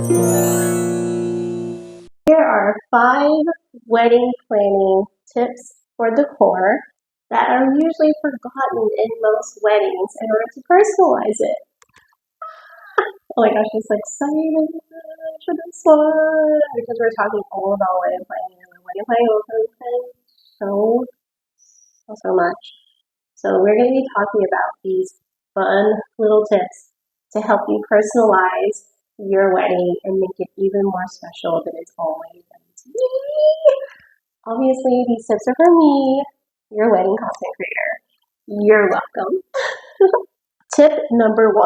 Here are 5 wedding planning tips for decor that are usually forgotten in most weddings in order to personalize it. Oh my gosh, I'm so excited for this one because we're talking all about wedding planning. And wedding planning so much. So we're going to be talking about these fun little tips to help you personalize your wedding and make it even more special than it's always going to be. Obviously, these tips are for me, your wedding content creator. You're welcome. Tip number 1,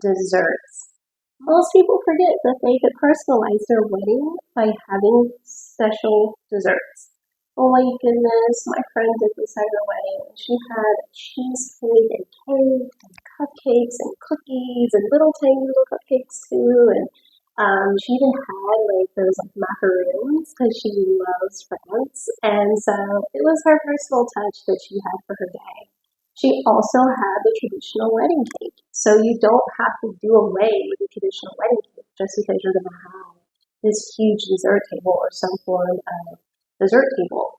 desserts. Most people forget that they could personalize their wedding by having special desserts. Oh my goodness, my friend did this at her wedding. She had cheesecake and cake and cupcakes and cookies and little tiny little cupcakes too. And she even had like those like macaroons because she loves France. And so it was her personal touch that she had for her day. She also had the traditional wedding cake. So you don't have to do away with the traditional wedding cake just because you're going to have this huge dessert table or some form of dessert table.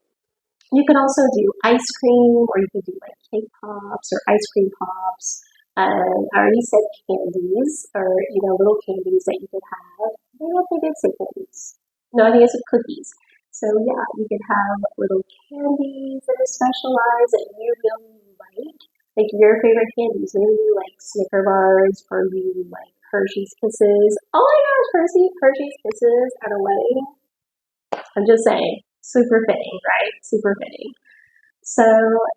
You can also do ice cream, or you could do like cake pops or ice cream pops. I already said candies, or little candies that you could have. I don't think I did say candies. No, I think I said cookies. So yeah, you could have little candies that are specialized that you really like your favorite candies. Maybe you like Snicker bars, or you like Hershey's Kisses. Oh my gosh, Hershey's Kisses at a wedding. I'm just saying, super fitting, right? Super fitting. So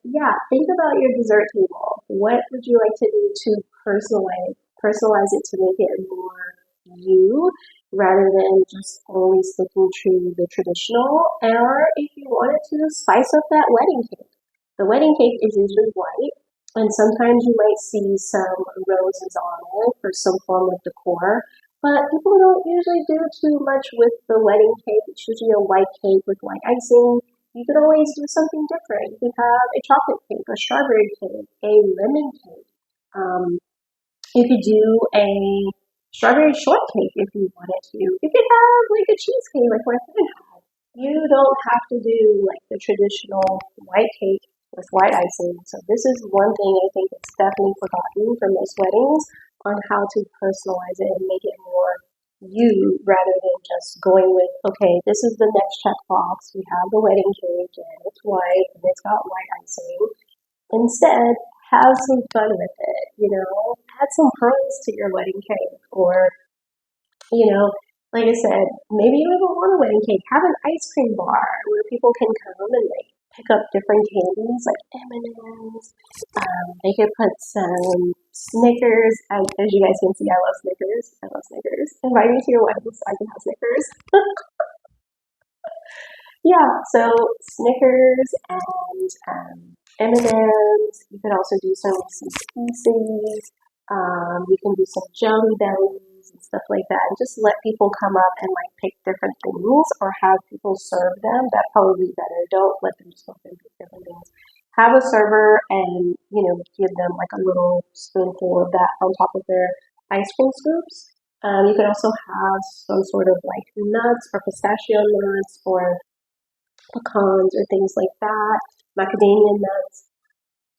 yeah, think about your dessert table. What would you like to do to personalize it to make it more you, rather than just only sticking to the traditional? Or if you wanted to spice up that wedding cake. The wedding cake is usually white, and sometimes you might see some roses on it for some form of decor. But people don't usually do too much with the wedding cake. It's usually a white cake with white icing. You could always do something different. You could have a chocolate cake, a strawberry cake, a lemon cake. You could do a strawberry shortcake if you wanted to. You could have like a cheesecake like my friend had. You don't have to do like the traditional white cake with white icing. So this is one thing I think it's definitely forgotten from most weddings, on how to personalize it and make it more you, rather than just going with, okay, this is the next checkbox. We have the wedding cake and it's white and it's got white icing. Instead, have some fun with it, add some pearls to your wedding cake, or, like I said, maybe you don't want a wedding cake. Have an ice cream bar where people can come and like pick up different candies like M&Ms. They could put some Snickers. As you guys can see, I love Snickers. Invite me to your wedding so I can have Snickers. Yeah, so Snickers and M&Ms. You could also do some Pieces. You can do some Jelly Bellies and stuff like that, and just let people come up and like pick different things, or have people serve them. That'd probably be better. Don't let them just go up and pick different things. Have a server and give them like a little spoonful of that on top of their ice cream scoops. You can also have some sort of like nuts, or pistachio nuts, or pecans, or things like that, macadamia nuts.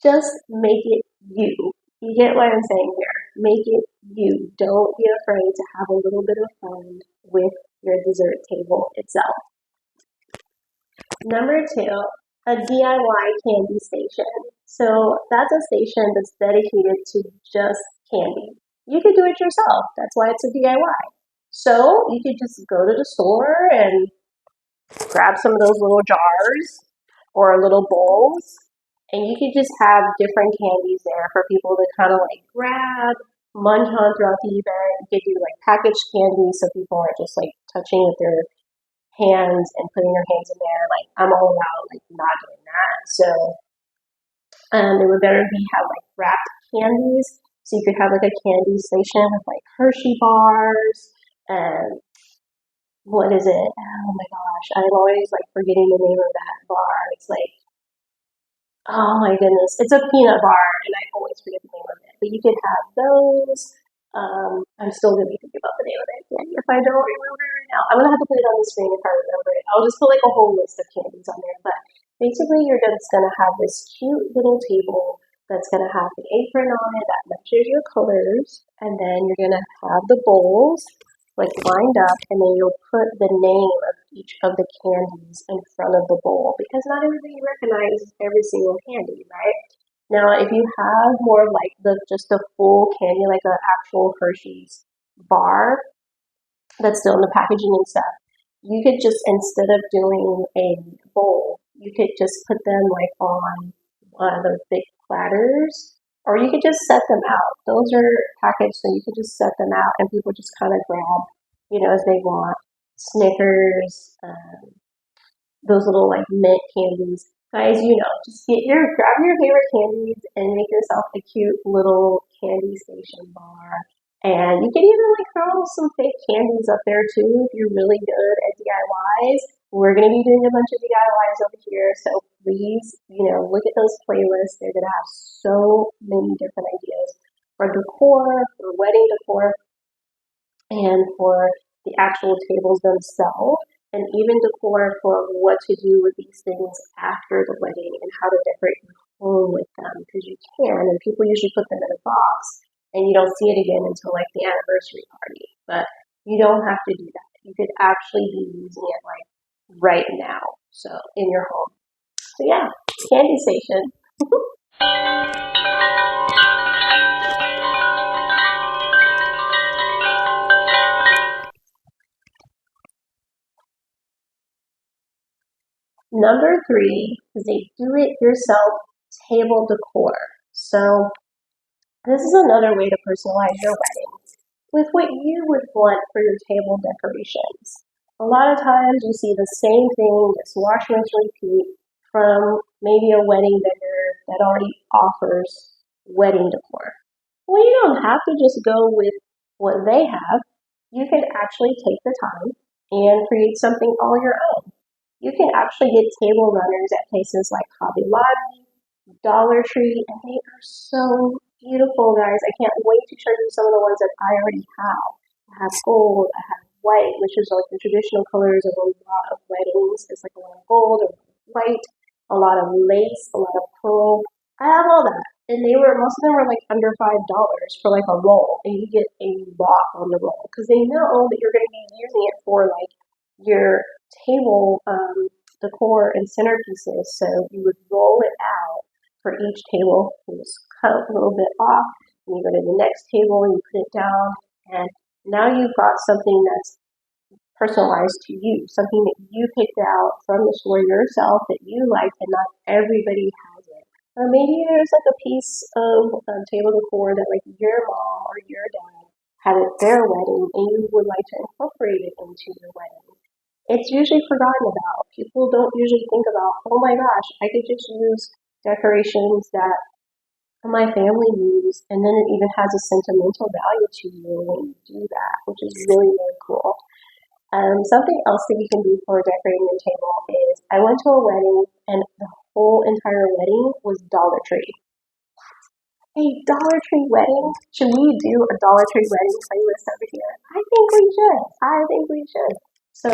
Just make it you. You get what I'm saying here. Make it you. Don't be afraid to have a little bit of fun with your dessert table itself. Number 2, a DIY candy station. So that's a station that's dedicated to just candy. You could do it yourself. That's why it's a DIY. So you could just go to the store and grab some of those little jars or little bowls, and you could just have different candies there for people to kind of like grab, munch on throughout the event. You could do like packaged candy, so people are just like touching with their hands and putting their hands in there. Like, I'm all about like not doing that. So it would better be have like wrapped candies. So you could have like a candy station with like Hershey bars and what is it? Oh my gosh, I'm always like forgetting the name of that bar. It's like, oh my goodness, it's a peanut bar, and I always forget the name of it. But you could have those. I'm still going to be thinking about the name of that candy if I don't remember it right now. I'm going to have to put it on the screen if I remember it. I'll just put like a whole list of candies on there. But basically, you're just going to have this cute little table that's going to have the apron on it that matches your colors. And then you're going to have the bowls like lined up, and then you'll put the name of each of the candies in front of the bowl because not everybody recognizes every single candy, right? Now, if you have more like just the full candy, like an actual Hershey's bar that's still in the packaging and stuff, you could just, instead of doing a bowl, you could just put them like on one of those big platters, or you could just set them out. Those are packaged, so you could just set them out, and people just kind of grab, as they want. Snickers, those little like mint candies. Guys, just grab your favorite candies and make yourself a cute little candy station bar. And you can even like throw some fake candies up there too if you're really good at DIYs. We're going to be doing a bunch of DIYs over here, so please, look at those playlists. They're going to have so many different ideas for decor, for wedding decor, and for the actual tables themselves, and even decor for what to do with these things after the wedding and how to decorate your home with them, because you can, and people usually put them in a box and you don't see it again until like the anniversary party. But you don't have to do that. You could actually be using it like right now, so in your home. So yeah, candy station. Number 3 is a do-it-yourself table decor. So this is another way to personalize your wedding with what you would want for your table decorations. A lot of times you see the same thing, just wash, rinse, repeat from maybe a wedding vendor that already offers wedding decor. Well, you don't have to just go with what they have. You can actually take the time and create something all your own. You can actually get table runners at places like Hobby Lobby, Dollar Tree, and they are so beautiful, guys. I can't wait to show you some of the ones that I already have. I have gold, I have white, which is like the traditional colors of a lot of weddings. It's like a lot of gold or white, a lot of lace, a lot of pearl. I have all that. And most of them were like under $5 for like a roll, and you get a lot on the roll because they know that you're going to be using it for like your table decor and centerpieces. So you would roll it out for each table. You just cut a little bit off, and you go to the next table and you put it down, and now you've got something that's personalized to you, something that you picked out from the store yourself that you like, and not everybody has it. Or maybe there's like a piece of table decor that like your mom or your dad had at their wedding, and you would like to incorporate it into your wedding. It's usually forgotten about. People don't usually think about, oh my gosh, I could just use decorations that my family use, and then it even has a sentimental value to you when you do that, which is really, really cool. Something else that you can do for decorating your table is I went to a wedding, and the whole entire wedding was Dollar Tree. A Dollar Tree wedding? Should we do a Dollar Tree wedding playlist over here? I think we should. I think we should. So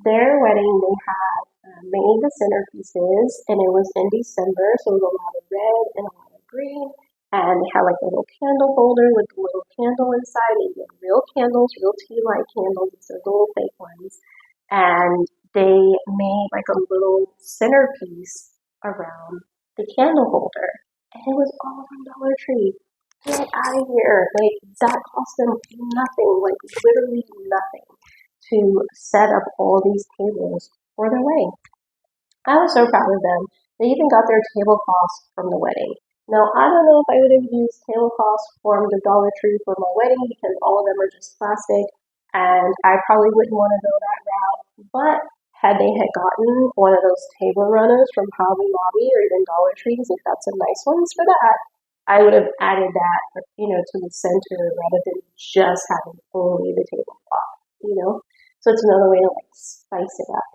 their wedding, they had made the centerpieces, and it was in December, so it was a lot of red and a lot of green. And they had like a little candle holder with a little candle inside. They did real candles, real tea light candles, instead of the little fake ones. And they made like a little centerpiece around the candle holder. And it was all from Dollar Tree. Get out of here. Like, that cost them nothing, like literally nothing, to set up all these tables for their wedding. I was so proud of them. They even got their tablecloths from the wedding. Now, I don't know if I would have used tablecloths from the Dollar Tree for my wedding because all of them are just plastic, and I probably wouldn't want to go that route. But had they had gotten one of those table runners from Hobby Lobby or even Dollar Trees, if got some nice ones for that, I would have added that, to the center rather than just having only the tablecloth. So it's another way to like spice it up.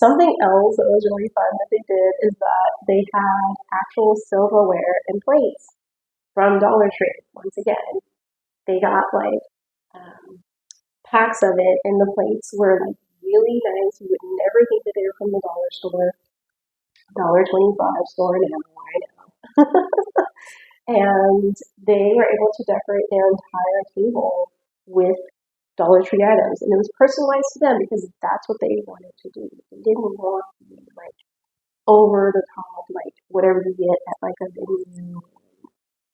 Something else that was really fun that they did is that they had actual silverware and plates from Dollar Tree. Once again, They got like packs of it, and the plates were like really nice. You would never think that they were from the dollar store, $1.25 store now. I know. And they were able to decorate their entire table with Dollar Tree items, and it was personalized to them because that's what they wanted to do. They didn't want to be like over the top, like whatever you get at like a venue,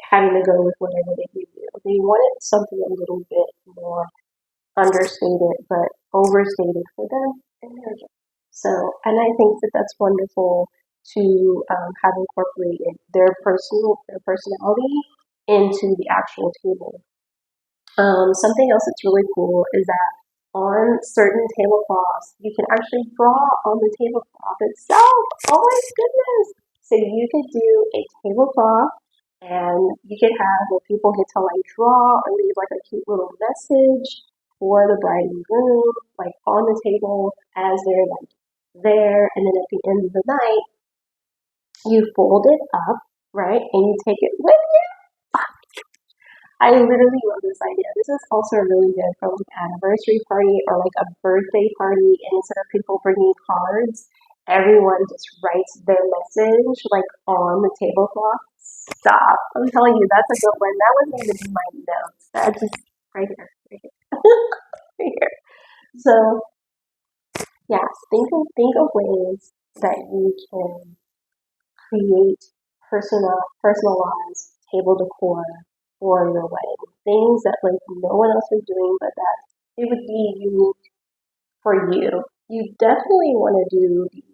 having to go with whatever they give you. They wanted something a little bit more understated, but overstated for them and their job. So, and I think that that's wonderful to have incorporated their personality into the actual table. Something else that's really cool is that on certain tablecloths, you can actually draw on the tablecloth itself. Oh my goodness! So you could do a tablecloth and you could have where people get to like draw or leave like a cute little message for the bride and groom, like on the table as they're like there. And then at the end of the night, you fold it up, right? And you take it with you. I literally love this idea. This is also really good for like an anniversary party or like a birthday party. And instead of people bringing cards, everyone just writes their message like on the tablecloth. Stop! I'm telling you, that's a good one. That wasn't even in my notes. That's just right here, right here, right here. So yes, think of ways that you can create personalized table decor for your wedding. Things that like no one else is doing, but that it would be unique for you. You definitely want to do the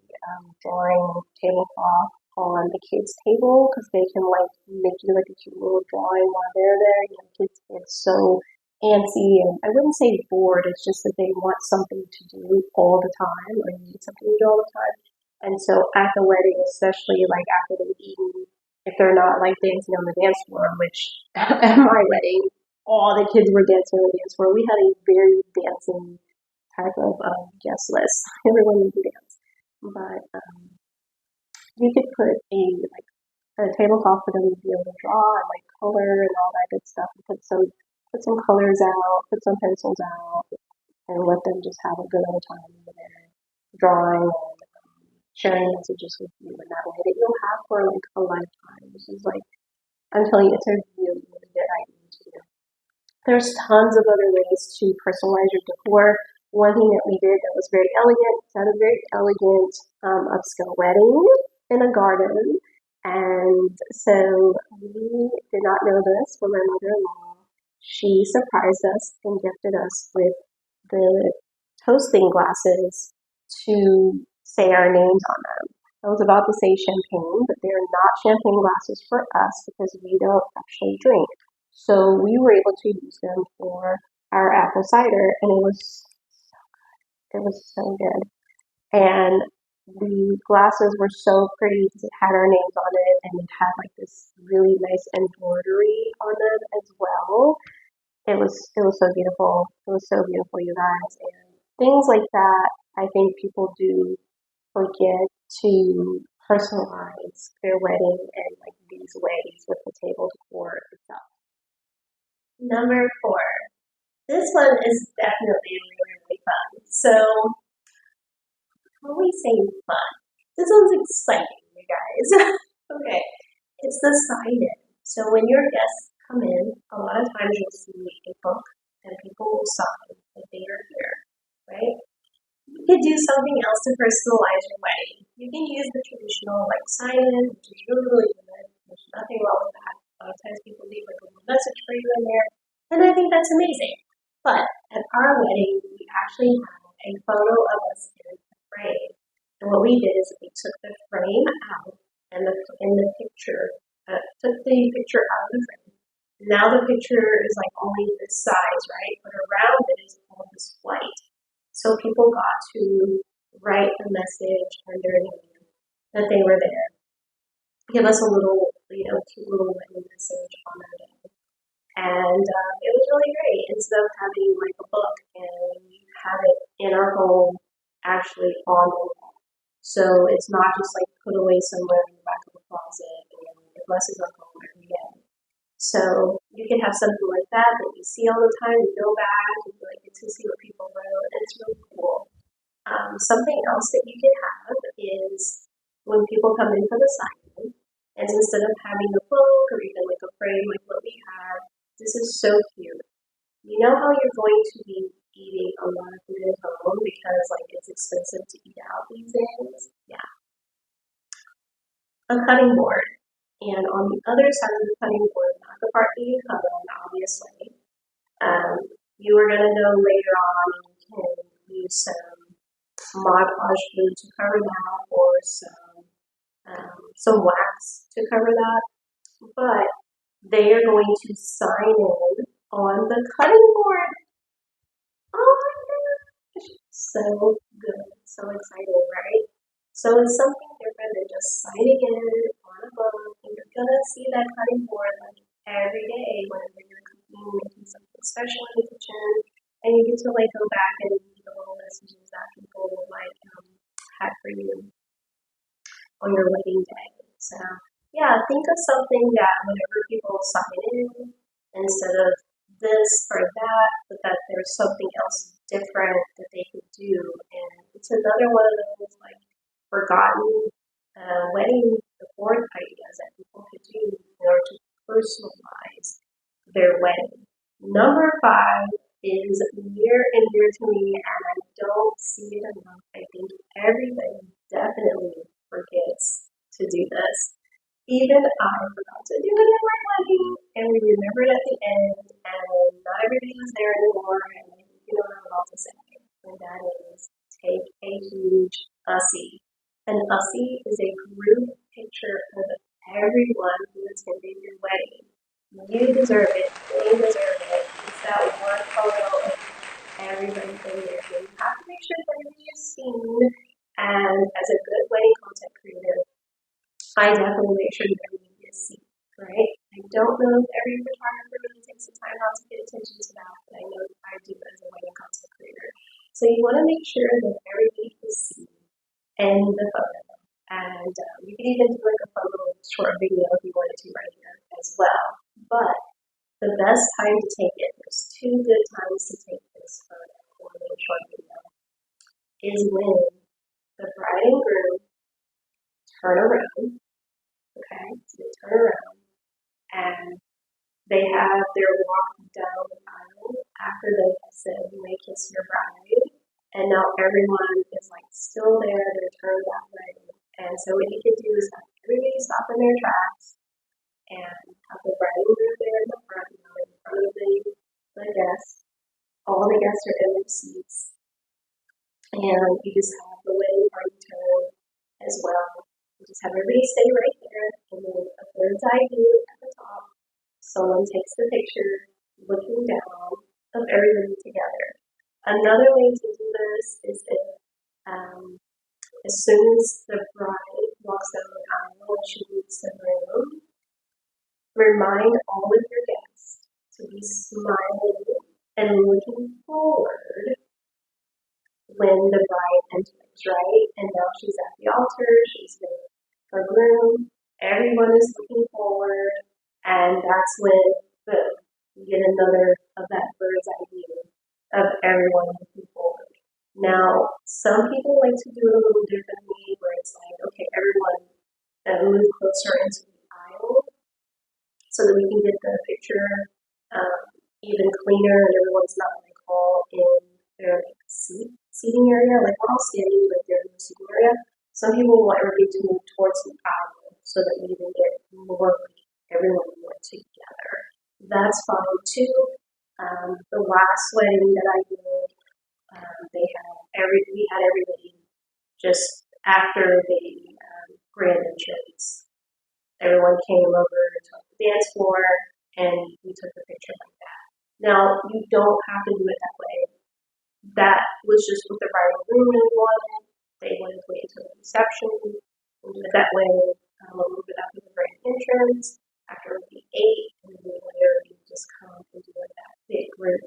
drawing tablecloth on the kids' table because they can like make you like a cute little drawing while they're there. You know, kids get so antsy and I wouldn't say bored. It's just that they want something to do all the time or need something to do all the time. And so at the wedding, especially like after they've eaten, if they're not like dancing on the dance floor, which at my wedding, all the kids were dancing on the dance floor. We had a very dancing type of guest list. Everyone needs to dance. But you could put a tablecloth for them to be able to draw and like color and all that good stuff. And put some colors out, put some pencils out, and let them just have a good old time over there drawing and sharing messages with you in that way that you'll have for like a lifetime. This is like I'm telling you, it's a really, really good idea to do. There's tons of other ways to personalize your decor. One thing that we did that was very elegant, had a very elegant upscale wedding in a garden. And so we did not know this, but my mother-in-law, she surprised us and gifted us with the toasting glasses to say our names on them. I was about to say champagne, but they're not champagne glasses for us because we don't actually drink. So we were able to use them for our apple cider, and it was so good. And the glasses were so pretty because it had our names on it, and it had like this really nice embroidery on them as well. It was so beautiful. It was so beautiful, you guys. And things like that, I think people do forget to personalize their wedding in like these ways with the table decor itself. Number four. This one is definitely really, really fun. So when we say fun, this one's exciting, you guys. Okay. It's the sign-in. So when your guests come in, a lot of times you'll see a book and people will sign that they are here, right? You could do something else to personalize your wedding. You can use the traditional like sign-in, which is really, really good. There's nothing wrong with that. A lot of times people leave like a little message for you in there, and I think that's amazing. But at our wedding, we actually had a photo of us in the frame. And what we did is we took the frame out and in the picture, took the picture out of the frame. Now the picture is like only this size, right? But around it is all this white. So people got to write a message and their name that they were there. Give us a little, cute little wedding message on our day. And it was really great. Instead of having like a book and we have it in our home actually on the wall. So it's not just like put away somewhere in the back of the closet and it messes up home every day. So You can have something like that you see all the time, you go back, and you like get to see what people wrote, and it's really cool. Something else that you can have is when people come in for the sign-in, and instead of having a book or even like a frame like what we have, this is so cute. You know how you're going to be eating a lot of food at home because like it's expensive to eat out these days? Yeah. A cutting board. And on the other side of the cutting board, not the part that you cut on, obviously, you are going to know later on you can use some Mod Podge glue to cover that or some wax to cover that. But they are going to sign in on the cutting board. Oh my gosh, so good, so exciting, right? So it's something different than just signing in on a book, and you're gonna see that cutting board like every day whenever you're cooking, making something special in the kitchen, and you get to like go back and read the little messages that people like had for you on your wedding day. So yeah, think of something that whenever people sign in, instead of this or that, but that there's something else different that they could do. And it's another one of those like forgotten wedding board ideas that people could do in order to personalize their wedding. Number 5 is near and dear to me, and I don't see it enough. I think everybody definitely forgets to do this. Even I forgot to do it at my wedding, and we remembered at the end, and not everybody was there anymore, and you know what I'm about to say, and that is take a huge USSI. An USSI is a group picture of everyone who attended your wedding. You deserve it, they deserve it. It's that one photo of everybody in there. So you have to make sure that everybody is seen, and as a good wedding content creator, I definitely make sure that everybody is seen, right? I don't know if every photographer really takes the time out to pay attention to that, but I know I do as a wedding content creator. So you want to make sure that everybody is seen in the photo. And you can even do like a fun little short video if you wanted to right here as well. But the best time to take it, there's 2 good times to take this photo or a little short video, is when the bride and groom turn around. Okay, so they turn around and they have their walk down the aisle after they have said, "You may kiss your bride." And now everyone is like still there, they're turned that way. And so what you can do is have everybody stop in their tracks and have the bride and groom there in the front, in front of the guests. All the guests are in their seats. And you just have the wedding party turn as well. You just have everybody stay right there, and then a bird's eye view at the top. Someone takes the picture looking down of everybody together. Another way to do this is if as soon as the bride walks down the aisle and she leaves the room, remind all of your guests to be smiling and looking forward when the bride enters, right? And now she's at the altar, she's with her groom, everyone is looking forward, and that's when, boom, you get another of that bird's eye view of everyone looking forward. Now, some people like to do it a little differently, where it's like, okay, everyone move closer into the aisle so that we can get the picture even cleaner and everyone's not like all in their like, seating area. Like we're all standing like they're in the seating area. Some people want everybody to move towards the aisle so that we even get more like everyone more together. That's fine too. The last wedding that I did, we had everybody just after the grand entrance. Everyone came over to the dance floor and we took a picture like that. Now you don't have to do it that way. That was just what the bride and groom really wanted. They wanted to wait until the reception and do it that way. A little bit after the grand entrance, after we ate, and then we wanted everybody to just come and do it that big group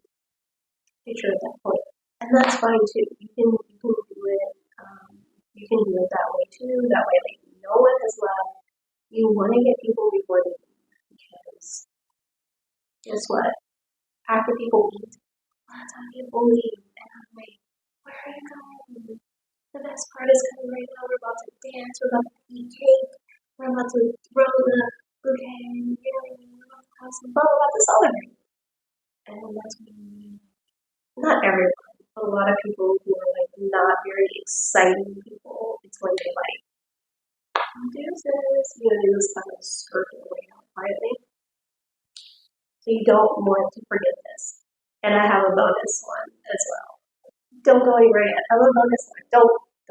picture at that point. And that's fine too. You can do it. You can do it that way too. That way, like no one has left. You want to get people before they leave because guess what? After people eat, lots of people leave. And I'm like, where are you going? The best part is coming right now. We're about to dance. We're about to eat cake. We're about to throw the bouquet. You know what I mean? We're about to have some fun. We're about to celebrate. And then that's when not everyone, but a lot of people who are like not very exciting people, it's when they like deuces, you know, they just kind of skirt their way out quietly. So you don't want to forget this. And I have a bonus one as well. Don't go anywhere yet. I have a bonus one.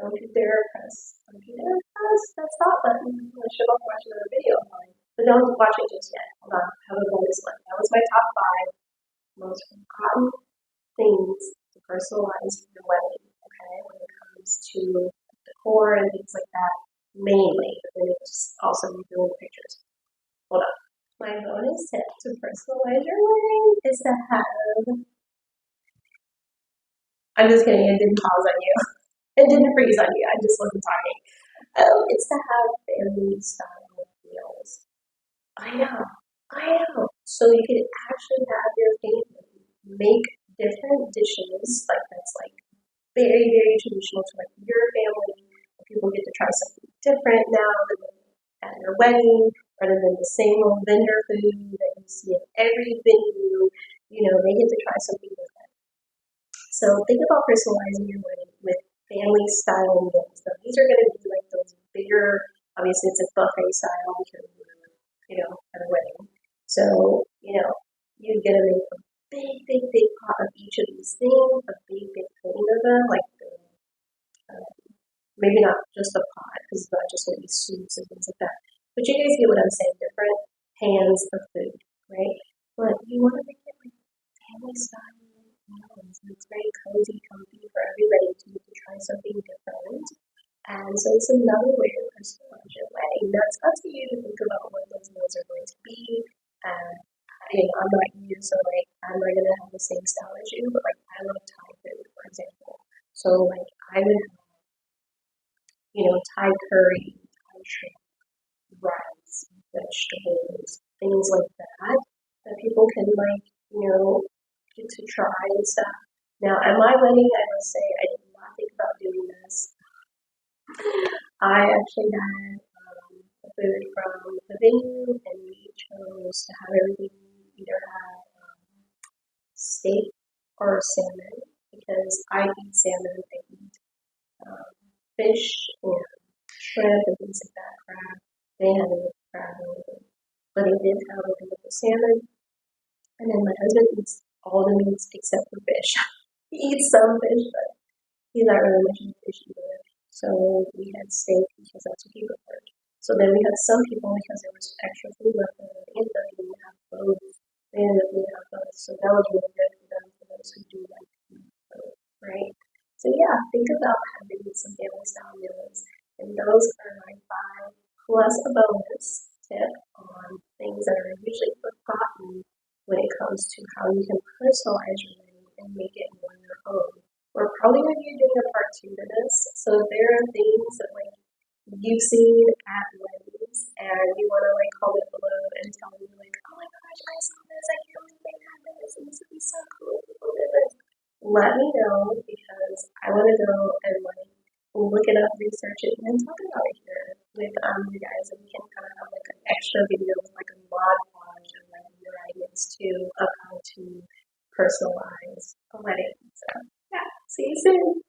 Don't you dare press. Don't you dare press that stop button. I should have watched another video of mine. But don't watch it just yet. Hold on. I have a bonus one. That was my top 5 most forgotten things to personalize for your wedding, okay, when it comes to decor and things like that, mainly, but then it's also doing pictures. Hold on. My bonus tip to personalize your wedding is to have, I'm just kidding, it didn't pause on you. It didn't freeze on you, I just wasn't talking. It's to have family style meals. I know. So you can actually have your family make different dishes, like that's like very, very traditional to like your family. People get to try something different now than at your wedding, rather than the same old vendor food that you see at every venue. You know, they get to try something different. So think about personalizing your wedding with family style meals. So these are going to be like those bigger, obviously it's a buffet style because you know, at a wedding. So, you know, you're gonna make a big pot of each of these things, a big thing of them, like maybe not just a pot, because it's not just gonna be soups and things like that. But you guys get what I'm saying, different pans of food, right? But you want to make it like family style meals. It's very cozy, comfy for everybody to get to try something different. And so it's another way to personalize your wedding. Now it's up to you to think about what those meals are going to be. And you know, I'm not you, so like I'm not gonna have the same style as you, but like I love Thai food, for example. So like I would have, you know, Thai curry, Thai shrimp, rice, vegetables, things like that people can like, you know, get to try and stuff. Now at my wedding, I must say I did not think about doing this. I actually had the food from the venue, and we chose to have everything either have steak or salmon because I eat salmon, I eat fish and shrimp and things like that, crab. They had a crab but they did have a bit of salmon. And then my husband eats all the meats except for fish. He eats some fish, but he's not really much of a fish eater. So we had steak because that's what he preferred. So then we had some people because there was extra food left over. They ended up eating half both. They ended up eating half both. So that was really good for them, for those who do like to eat both, right? So yeah, think about having some family style meals. And those are my 5 plus a bonus tip on things that are usually forgotten when it comes to how you can personalize your wedding and make it more your own. We're probably going to be doing a part 2 to this. So if there are things that like you've seen at weddings and you want to like comment below and tell me like, oh my gosh, I saw this, I can't believe they had this, and this would be so cool if people did this. Let me know because I want to go and like look it up, research it, and then talk about it here with you guys, and we can kind of have like an extra video with like a montage of like your ideas too of how to personalize a wedding. So yeah, see you soon.